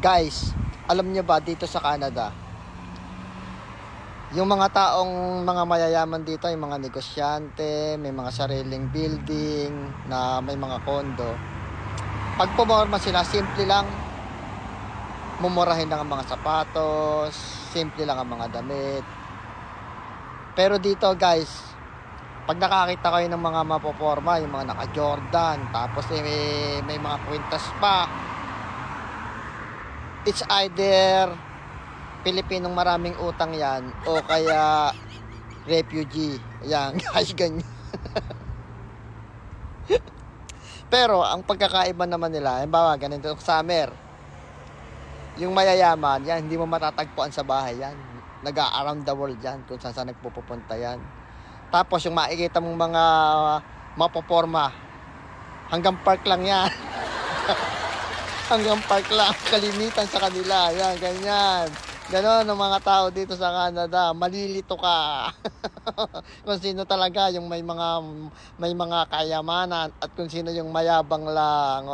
Guys, alam niyo ba dito sa Canada, yung mga taong mga mayayaman dito, yung mga negosyante, may mga sariling building na may mga kondo. Pag pumorma sila, simple lang, mumurahin lang ang mga sapatos, simple lang ang mga damit. Pero dito guys, pag nakakita kayo ng mga mapoporma, yung mga naka-Jordan, tapos may mga kwintas pa, it's either Pilipinong maraming utang yan o kaya refugee. Yan, guys, ganyan. Pero ang pagkakaiba naman nila, halimbawa ganito summer, yung mayayaman, yan, hindi mo matatagpuan sa bahay yan. Nag-around the world yan kung saan nagpupunta yan. Tapos yung makikita mong mga mapoporma, hanggang park lang yan. Hanggang park lang, kalimitan sa kanila. Yan, ganyan. Ganon ang mga tao dito sa Canada. Malilito ka. Kung sino talaga yung may mga kayamanan at kung sino yung mayabang lang.